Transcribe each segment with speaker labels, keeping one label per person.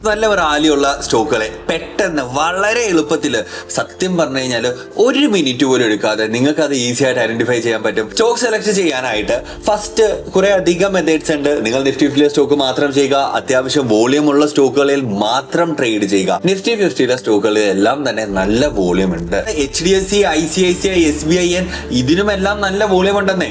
Speaker 1: നല്ല റാലിയുള്ള സ്റ്റോക്കുകളെ പെട്ടെന്ന് വളരെ എളുപ്പത്തിൽ സത്യം പറഞ്ഞു കഴിഞ്ഞാൽ 1 മിനിറ്റ് പോലും എടുക്കാതെ നിങ്ങൾക്ക് അത് ഈസി ആയിട്ട് ഐഡന്റിഫൈ ചെയ്യാൻ പറ്റും. സ്റ്റോക്ക് സെലക്ട് ചെയ്യാനായിട്ട് ഫസ്റ്റ് കുറെ അധികം മെത്തേഡ്സ് ഉണ്ട്. നിങ്ങൾ നിഫ്റ്റി 50 സ്റ്റോക്ക് മാത്രം ചെയ്യുക, അത്യാവശ്യം വോളിയം ഉള്ള സ്റ്റോക്കുകളിൽ മാത്രം ട്രേഡ് ചെയ്യുക. നിഫ്റ്റി 50 സ്റ്റോക്കുകളിൽ എല്ലാം തന്നെ നല്ല വോളിയം ഉണ്ട്. HDFC, ICICI, SBIN ഇതിനുമെല്ലാം നല്ല വോളിയം ഉണ്ടെന്നേ,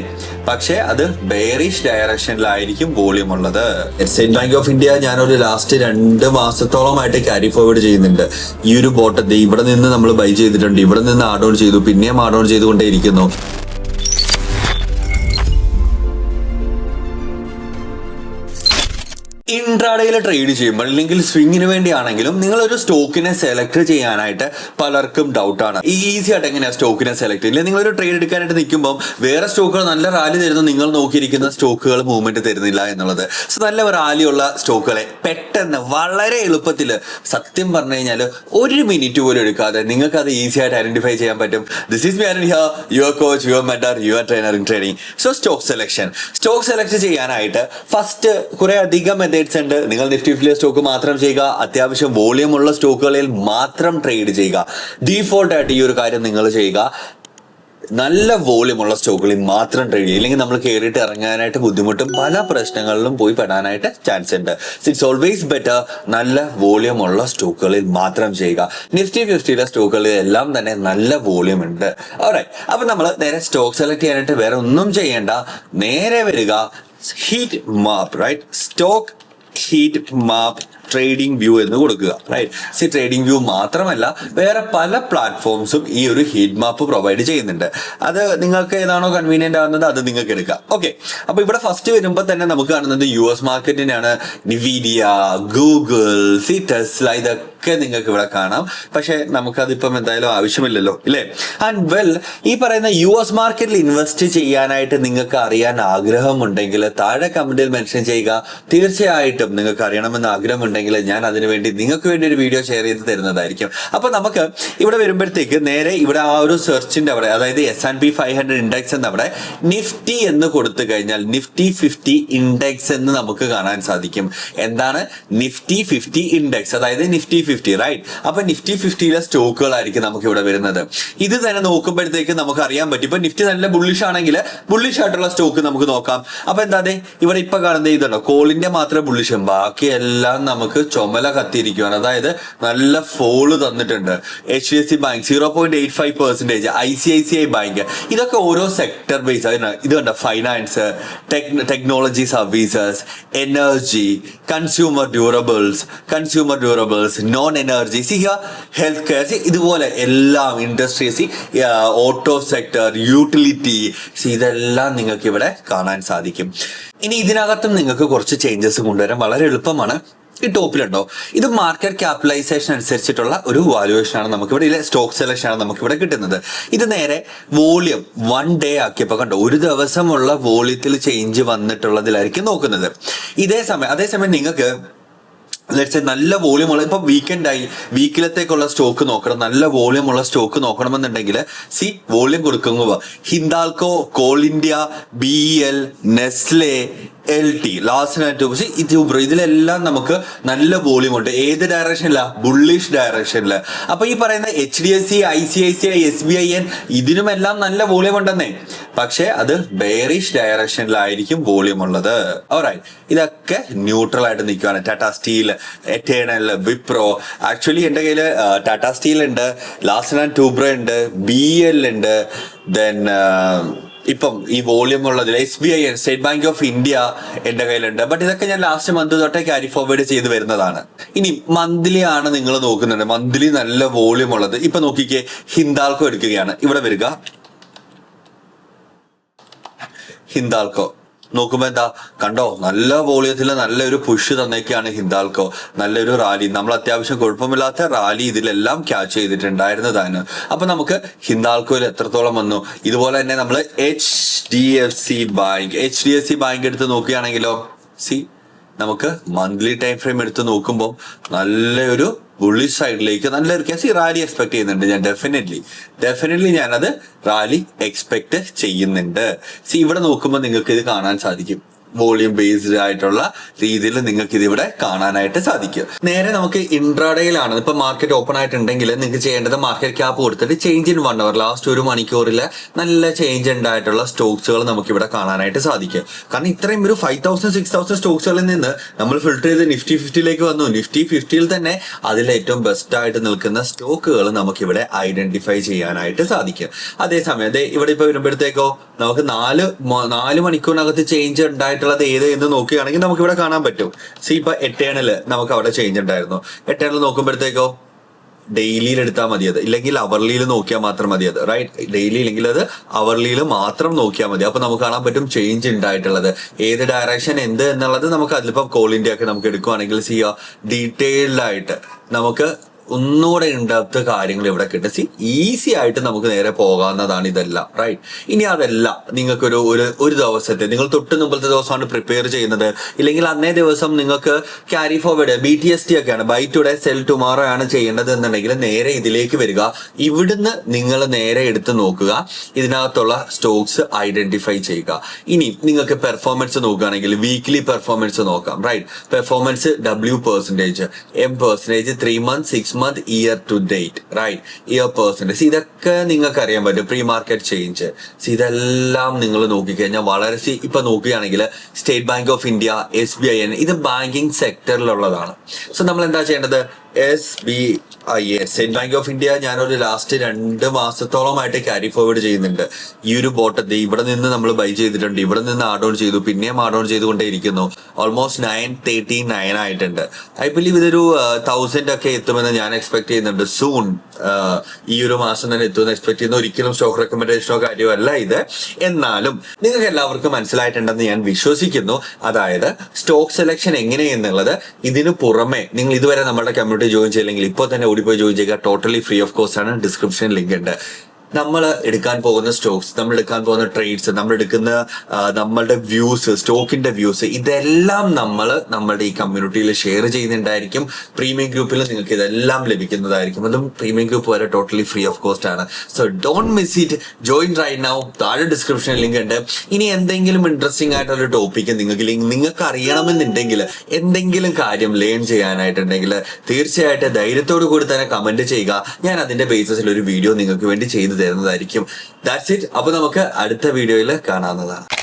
Speaker 1: പക്ഷെ അത് ബെയറിഷ് ഡയറക്ഷനിലായിരിക്കും വോളിയം ഉള്ളത്. സ്റ്റേറ്റ് ബാങ്ക് ഓഫ് ഇന്ത്യ ഞാനൊരു ലാസ്റ്റ് 2 മാസത്തോളമായിട്ട് ക്യാരി ഫോർവേഡ് ചെയ്യുന്നുണ്ട്. ഈ ഒരു ബോട്ടത്തെ ഇവിടെ നിന്ന് നമ്മൾ ബൈ ചെയ്തിട്ടുണ്ട്, ഇവിടെ നിന്ന് ആഡ് ഓൺ ചെയ്തു, പിന്നെയും ആഡ് ഓൺ ചെയ്തുകൊണ്ടേയിരിക്കുന്നു. ഇൻട്രാഡേയിൽ ട്രേഡ് ചെയ്യുമ്പോൾ അല്ലെങ്കിൽ സ്വിങ്ങിന് വേണ്ടിയാണെങ്കിലും നിങ്ങൾ ഒരു സ്റ്റോക്കിനെ സെലക്ട് ചെയ്യാനായിട്ട് പലർക്കും ഡൗട്ടാണ്. ഈസി ആയിട്ട് എങ്ങനെയാണ് സ്റ്റോക്കിനെ സെലക്ട് ചെയ്യുക? നിങ്ങളൊരു ട്രേഡ് എടുക്കാനായിട്ട് നിൽക്കുമ്പോൾ വേറെ സ്റ്റോക്കുകൾ നല്ല റാലി തരുന്നു, നിങ്ങൾ നോക്കിയിരിക്കുന്ന സ്റ്റോക്കുകൾ മൂവ്മെന്റ് തരുന്നില്ല എന്നുള്ളത്. സോ നല്ല റാലിയുള്ള സ്റ്റോക്കുകളെ പെട്ടെന്ന് വളരെ എളുപ്പത്തിൽ സത്യം പറഞ്ഞു കഴിഞ്ഞാൽ 1 മിനിറ്റ് പോലും എടുക്കാതെ നിങ്ങൾക്ക് അത് ഈസി ആയിട്ട് ഐഡന്റിഫൈ ചെയ്യാൻ പറ്റും. This is me and here, your coach, your mentor, your trainer in trading. So stock select ചെയ്യാനായിട്ട് ഫസ്റ്റ് കുറെ അധികം മെത്തേഡ്സ് ഉണ്ട്. നിങ്ങൾ നിഫ്റ്റി 50 സ്റ്റോക്ക് മാത്രം ചെയ്യുക, അത്യാവശ്യം വോളിയം ഉള്ള സ്റ്റോക്കുകളിൽ മാത്രം ട്രേഡ് ചെയ്യുക. ഡീഫോൾട്ട് ആയിട്ട് ഈ ഒരു കാര്യം നിങ്ങൾ ചെയ്യുക. നല്ല വോളിയം ഉള്ള സ്റ്റോക്കുകളിൽ മാത്രം ട്രേഡ് ചെയ്യുക, ഇല്ലെങ്കിൽ നമ്മൾ കയറിയിട്ട് ഇറങ്ങാനായിട്ട് ബുദ്ധിമുട്ടും പല പ്രശ്നങ്ങളിലും പോയി പെടാനായിട്ട് ചാൻസ് ഉണ്ട്. ഇറ്റ്സ് ഓൾവേസ് ബെറ്റർ നല്ല വോളിയം ഉള്ള സ്റ്റോക്കുകളിൽ മാത്രം ചെയ്യുക. നിഫ്റ്റി 50 സ്റ്റോക്കുകളിൽ എല്ലാം തന്നെ നല്ല വോളിയം ഉണ്ട്. ഓൾറൈറ്റ്, അപ്പൊ നമ്മൾ നേരെ സ്റ്റോക്ക് സെലക്ട് ചെയ്യാനായിട്ട് വേറെ ഒന്നും ചെയ്യേണ്ട, നേരെ വരിക heat map, right? Stock heat map trading view എന്ന് കൊടുക്കുക, റൈറ്റ്? ട്രേഡിംഗ് വ്യൂ മാത്രമല്ല വേറെ പല പ്ലാറ്റ്ഫോംസും ഈ ഒരു ഹീറ്റ് മാപ്പ് പ്രൊവൈഡ് ചെയ്യുന്നുണ്ട്. അത് നിങ്ങൾക്ക് ഏതാണോ കൺവീനിയന്റ് ആവുന്നത് അത് നിങ്ങൾക്ക് എടുക്കാം. ഓക്കെ, അപ്പൊ ഇവിടെ ഫസ്റ്റ് വരുമ്പോൾ തന്നെ നമുക്ക് കാണുന്നത് US മാർക്കറ്റിനാണ്. നിവിഡിയ, ഗൂഗിൾ, ടെസ്ല, ഇതൊക്കെ നിങ്ങൾക്ക് ഇവിടെ കാണാം. പക്ഷെ നമുക്കതിപ്പം എന്തായാലും ആവശ്യമില്ലല്ലോ, ഇല്ലേ? ആൻഡ് വെൽ, ഈ പറയുന്ന US മാർക്കറ്റിൽ ഇൻവെസ്റ്റ് ചെയ്യാനായിട്ട് നിങ്ങൾക്ക് അറിയാൻ ആഗ്രഹമുണ്ടെങ്കിൽ താഴെ കമന്റിൽ മെൻഷൻ ചെയ്യുക. തീർച്ചയായിട്ടും നിങ്ങൾക്ക് അറിയണമെന്ന് ആഗ്രഹമുണ്ടെങ്കിൽ ഞാൻ അതിനുവേണ്ടി നിങ്ങൾക്ക് വേണ്ടി ഒരു വീഡിയോ ഷെയർ ചെയ്ത് തരുന്നതായിരിക്കും. അപ്പൊ നമുക്ക് ഇവിടെ വരുമ്പോഴത്തേക്ക് നേരെ ഇവിടെ ആ ഒരു സെർച്ചിന്റെ അവിടെ, അതായത് S&P 500 ഇൻഡെക്സ് എന്ന് അവിടെ നിഫ്റ്റി എന്ന് കൊടുത്തു കഴിഞ്ഞാൽ നിഫ്റ്റി 50 ഇൻഡെക്സ് എന്ന് നമുക്ക് കാണാൻ സാധിക്കും. എന്താണ് നിഫ്റ്റി 50 ഇൻഡെക്സ്? അതായത് നിഫ്റ്റി 50, റൈറ്റ്? അപ്പൊ നിഫ്റ്റി 50 സ്റ്റോക്കുകളായിരിക്കും നമുക്ക് ഇവിടെ വരുന്നത്. ഇത് തന്നെ നോക്കുമ്പോഴത്തേക്ക് നമുക്ക് അറിയാൻ പറ്റും. ഇപ്പൊ നിഫ്റ്റി നല്ല ബുള്ളിഷ് ആണെങ്കിൽ ബുള്ളിഷ് ആയിട്ടുള്ള സ്റ്റോക്ക് നമുക്ക് നോക്കാം. അപ്പൊ എന്താ ഇവിടെ ഇപ്പൊ കാണുന്നത് ഇതുണ്ടോ, കോളിന്റെ മാത്രമേ ബുള്ളിഷും, ബാക്കിയെല്ലാം നമുക്ക് ചുമല കത്തിയിരിക്കുകയാണ്. അതായത് നല്ല ഫോള് തന്നിട്ടുണ്ട്. HDFC ബാങ്ക് 0.85%, ICICI ബാങ്ക്, ഇതൊക്കെ ഓരോ സെക്ടർ ബേസ്. ഇത് കണ്ട finance, technology services, energy, consumer durables, non energy, health care, ഇതുപോലെ എല്ലാം ഇൻഡസ്ട്രീസ്, ഓട്ടോ സെക്ടർ, യൂട്ടിലിറ്റി, ഇതെല്ലാം നിങ്ങൾക്ക് ഇവിടെ കാണാൻ സാധിക്കും. ഇനി ഇതിനകത്തും നിങ്ങൾക്ക് കുറച്ച് ചേഞ്ചസ് കൊണ്ടുവരാൻ വളരെ എളുപ്പമാണ്. ഈ ടോപ്പിലുണ്ടോ, ഇത് മാർക്കറ്റ് ക്യാപിറ്റലൈസേഷൻ അനുസരിച്ചിട്ടുള്ള ഒരു വാല്യുവേഷൻ ആണ് നമുക്കിവിടെ, ഇല്ല സ്റ്റോക്ക് സെലക്ഷൻ ആണ് നമുക്കിവിടെ കിട്ടുന്നത്. ഇത് നേരെ വോളിയം 1 ഡേ ആക്കിയപ്പോൾ കണ്ടോ, ഒരു ദിവസമുള്ള വോളിയത്തിൽ ചേഞ്ച് വന്നിട്ടുള്ളതിലായിരിക്കും നോക്കുന്നത്. അതേസമയം നിങ്ങൾക്ക് നല്ല വോളിയം ഉള്ള, ഇപ്പൊ വീക്കെൻഡായി, വീക്കിലത്തേക്കുള്ള സ്റ്റോക്ക് നോക്കണം, നല്ല വോളിയം ഉള്ള സ്റ്റോക്ക് നോക്കണമെന്നുണ്ടെങ്കിൽ വോളിയം കൊടുക്കുക. Hindalco, call India, BEL, Nestle, LT, ഇതിലെല്ലാം നമുക്ക് നല്ല വോളിയം ഉണ്ട്. ഏത് ഡയറക്ഷനിലാ? ബുള്ളിഷ് ഡയറക്ഷനില്. അപ്പൊ ഈ പറയുന്ന HDFC, ICICI, SBIN ഇതിനുമെല്ലാം നല്ല വോളിയം ഉണ്ടെന്നേ, പക്ഷെ അത് ബെയറിഷ് ഡയറക്ഷനിലായിരിക്കും വോളിയം ഉള്ളത്. ഓൾറൈറ്റ്, ഇതൊക്കെ ന്യൂട്രൽ ആയിട്ട് നിൽക്കുകയാണ്. Tata steel, eternal, Wipro. Actually എന്റെ കയ്യില് ടാറ്റ സ്റ്റീൽ ഉണ്ട്, ലാർസൻ ആൻഡ് ടൂബ്രോ ഉണ്ട്, BEL ഉണ്ട്, ദെൻ ഇപ്പം ഈ വോളിയം ഉള്ളതിൽ SBIN, state bank of India എന്റെ കയ്യിലുണ്ട്. ബട്ട് ഇതൊക്കെ ഞാൻ ലാസ്റ്റ് മന്ത് തൊട്ടേ ക്യാരി ഫോർവേഡ് ചെയ്ത് വരുന്നതാണ്. ഇനി മന്ത്ലി ആണ് നിങ്ങൾ നോക്കുന്നുണ്ട്, മന്ത്ലി നല്ല വോളിയം ഉള്ളത്. ഇപ്പൊ നോക്കിക്കേ, ഹിന്ദാൽകോ എടുക്കുകയാണ്. ഇവിടെ വരിക, ഹിന്ദാൽകോ നോക്കുമ്പോ എന്താ കണ്ടോ, നല്ല വോളിയത്തിൽ നല്ലൊരു പുഷ് തന്നേക്കാണ് ഹിന്ദാൽകോ. നല്ലൊരു റാലി, നമ്മൾ അത്യാവശ്യം കുഴപ്പമില്ലാത്ത റാലി ഇതിലെല്ലാം ക്യാച്ച് ചെയ്തിട്ടുണ്ടായിരുന്നതാണ്. അപ്പൊ നമുക്ക് ഹിന്ദാൽകോയിൽ എത്രത്തോളം വന്നു. ഇതുപോലെ തന്നെ നമ്മൾ HDFC ബാങ്ക് എടുത്ത് നോക്കുകയാണെങ്കിലോ, നമുക്ക് മന്ത്ലി ടൈം ഫ്രെയിം എടുത്ത് നോക്കുമ്പോൾ നല്ലൊരു ബുള്ളിഷ് സൈഡിലേക്ക് നല്ലൊരു കേസ് റാലി എക്സ്പെക്ട് ചെയ്യുന്നുണ്ട്. ഞാൻ ഡെഫിനറ്റ്ലി ഞാനത് റാലി എക്സ്പെക്ട് ചെയ്യുന്നുണ്ട്. ഇവിടെ നോക്കുമ്പോൾ നിങ്ങൾക്ക് ഇത് കാണാൻ സാധിക്കും. വോളിയം ബേസ്ഡ് ആയിട്ടുള്ള രീതിയിൽ നിങ്ങൾക്ക് ഇതിവിടെ കാണാനായിട്ട് സാധിക്കും. നേരെ നമുക്ക് ഇൻട്രാഡേയിലാണ് ഇപ്പൊ മാർക്കറ്റ് ഓപ്പൺ ആയിട്ടുണ്ടെങ്കിൽ നിങ്ങൾക്ക് ചെയ്യേണ്ടത് മാർക്കറ്റ് ക്യാപ്പ് കൊടുത്തിട്ട് ചേഞ്ച് ഇൻ 1 hour ലാസ്റ്റ് ഒരു മണിക്കൂറിൽ നല്ല ചേഞ്ച് ഉണ്ടായിട്ടുള്ള സ്റ്റോക്സുകൾ നമുക്ക് ഇവിടെ കാണാനായിട്ട് സാധിക്കും. കാരണം ഇത്രയും ഒരു 5,000-6,000 സ്റ്റോക്സുകളിൽ നിന്ന് നമ്മൾ ഫിൽട്ടർ ചെയ്ത് നിഫ്റ്റി 50ലേക്ക് വന്നു. നിഫ്റ്റി 50യിൽ തന്നെ അതിൽ ഏറ്റവും ബെസ്റ്റ് ആയിട്ട് നിൽക്കുന്ന സ്റ്റോക്കുകൾ നമുക്ക് ഇവിടെ ഐഡന്റിഫൈ ചെയ്യാനായിട്ട് സാധിക്കും. അതേസമയം ഇവിടെ ഇപ്പൊ വരുമ്പോഴത്തേക്കോ നമുക്ക് 4 മണിക്കൂറിനകത്ത് ചേഞ്ച് ഉണ്ടായിട്ടുള്ളത് ഏത് എന്ന് നോക്കുകയാണെങ്കിൽ നമുക്ക് ഇവിടെ കാണാൻ പറ്റും. ഇപ്പൊ എട്ടേണില് നമുക്ക് അവിടെ ചേഞ്ച് ഉണ്ടായിരുന്നു. എട്ടേണിൽ നോക്കുമ്പോഴത്തേക്കോ ഡെയിലിയിൽ എടുത്താൽ മതി, അത് ഇല്ലെങ്കിൽ അവർലിയിൽ നോക്കിയാൽ മാത്രം മതി, അത് റൈറ്റ്. ഡെയിലി ഇല്ലെങ്കിൽ അത് അവർലിയിൽ മാത്രം നോക്കിയാൽ മതി. അപ്പൊ നമുക്ക് കാണാൻ പറ്റും ചേഞ്ച് ഉണ്ടായിട്ടുള്ളത് ഏത് ഡയറക്ഷൻ എന്ത് എന്നുള്ളത്. നമുക്ക് അതിലിപ്പം കോൾ ഇന്ത്യ ഒക്കെ നമുക്ക് എടുക്കുവാണെങ്കിൽ ഡീറ്റെയിൽഡ് ആയിട്ട് നമുക്ക് ഒന്നുകൂടെ ഇൻഡെപ്ത് കാര്യങ്ങൾ ഇവിടെ കിട്ടും. ഈസി ആയിട്ട് നമുക്ക് നേരെ പോകാവുന്നതാണ് ഇതെല്ലാം, റൈറ്റ്. ഇനി അതല്ല നിങ്ങൾക്കൊരു ഒരു ദിവസത്തെ നിങ്ങൾ തൊട്ട് മുമ്പത്തെ ദിവസമാണ് പ്രിപ്പയർ ചെയ്യുന്നത്, ഇല്ലെങ്കിൽ അന്നേ ദിവസം നിങ്ങൾക്ക് ക്യാരി ഫോർവേഡ് BTST ഒക്കെയാണ്, ബൈ ടുഡേ സെൽ ടുമാറോ ആണ് ചെയ്യേണ്ടത് എന്നുണ്ടെങ്കിൽ നേരെ ഇതിലേക്ക് വരിക. ഇവിടുന്ന് നിങ്ങൾ നേരെ എടുത്ത് നോക്കുക, ഇതിനകത്തുള്ള സ്റ്റോക്സ് ഐഡന്റിഫൈ ചെയ്യുക. ഇനി നിങ്ങൾക്ക് പെർഫോമൻസ് നോക്കുകയാണെങ്കിൽ വീക്ക്ലി പെർഫോമൻസ് നോക്കാം, right. Performance W%, M%, 3 months, 6 month, year to date, right, year percentage. ഇതൊക്കെ നിങ്ങൾക്ക് അറിയാൻ പറ്റും. പ്രീ മാർക്കറ്റ് ചേഞ്ച് ഇതെല്ലാം നിങ്ങൾ നോക്കിക്കഴിഞ്ഞാൽ വളരെ ഇപ്പൊ നോക്കുകയാണെങ്കിൽ state bank of India, SBI ഇത് ബാങ്കിങ് സെക്ടറിലുള്ളതാണ്. സോ നമ്മൾ എന്താ ചെയ്യേണ്ടത്? SBI state bank of India ഞാനൊരു ലാസ്റ്റ് 2 മാസത്തോളമായിട്ട് ക്യാരി ഫോർവേഡ് ചെയ്യുന്നുണ്ട്. ഈ ഒരു ബോട്ടത്തിൽ ഇവിടെ നിന്ന് നമ്മൾ ബൈ ചെയ്തിട്ടുണ്ട്, ഇവിടെ നിന്ന് ആഡ് ഓൺ ചെയ്തു, പിന്നെയും ആഡ് ഓൺ ചെയ്തുകൊണ്ടേയിരിക്കുന്നു. ഓൾമോസ്റ്റ് 939 ആയിട്ടുണ്ട്. ഐ ബിലീവ് ഇതൊരു 1000 ഒക്കെ എത്തുമെന്ന് ഞാൻ എക്സ്പെക്ട് ചെയ്യുന്നുണ്ട്. സൂൺ ഈ ഒരു മാസം തന്നെ എത്തുമെന്ന് എക്സ്പെക്ട് ചെയ്യുന്നു. ഒരിക്കലും സ്റ്റോക്ക് റെക്കമെൻഡേഷനോ കാര്യമല്ല ഇത്. എന്നാലും നിങ്ങൾക്ക് എല്ലാവർക്കും മനസ്സിലായിട്ടുണ്ടെന്ന് ഞാൻ വിശ്വസിക്കുന്നു. അതായത് സ്റ്റോക്ക് സെലക്ഷൻ എങ്ങനെയെന്നുള്ളത്. ഇതിനു പുറമെ നിങ്ങൾ ഇതുവരെ നമ്മുടെ കമ്മ്യൂണിറ്റി ജോയിൻ ചെയ്യില്ലെങ്കിൽ ഇപ്പോൾ തന്നെ ഓടിപ്പോയി ജോയിൻ ചെയ്യുക. ടോട്ടലി ഫ്രീ ഓഫ് കോസ്റ്റ് ആണ്. ഡിസ്ക്രിപ്ഷനിൽ ലിങ്ക് ഉണ്ട്. നമ്മൾ എടുക്കാൻ പോകുന്ന സ്റ്റോക്സ്, നമ്മൾ എടുക്കാൻ പോകുന്ന ട്രേഡ്സ്, നമ്മൾ എടുക്കുന്ന നമ്മളുടെ വ്യൂസ്, സ്റ്റോക്കിന്റെ വ്യൂസ്, ഇതെല്ലാം നമ്മൾ നമ്മളുടെ ഈ കമ്മ്യൂണിറ്റിയിൽ ഷെയർ ചെയ്യുന്നുണ്ടായിരിക്കും. പ്രീമിയം ഗ്രൂപ്പിൽ നിങ്ങൾക്ക് ഇതെല്ലാം ലഭിക്കുന്നതായിരിക്കും. അതും പ്രീമിയം ഗ്രൂപ്പ് വരെ ടോട്ടലി ഫ്രീ ഓഫ് കോസ്റ്റ് ആണ്. So don't miss it. Join right now. താഴെ ഡിസ്ക്രിപ്ഷനിൽ ലിങ്ക് ഉണ്ട്. ഇനി എന്തെങ്കിലും ഇൻട്രസ്റ്റിംഗ് ആയിട്ടുള്ള ടോപ്പിക്ക് നിങ്ങൾക്ക് അറിയണമെന്നുണ്ടെങ്കിൽ, എന്തെങ്കിലും കാര്യം ലേൺ ചെയ്യാനായിട്ടുണ്ടെങ്കിൽ തീർച്ചയായിട്ടും ധൈര്യത്തോടു കൂടി തന്നെ കമന്റ് ചെയ്യുക. ഞാൻ അതിന്റെ ബേസിസിൽ ഒരു വീഡിയോ നിങ്ങൾക്ക് വേണ്ടി ചെയ്തു തരുന്നതായിരിക്കും. That's it. അപ്പൊ നമുക്ക് അടുത്ത വീഡിയോയിൽ കാണാവുന്നതാണ്.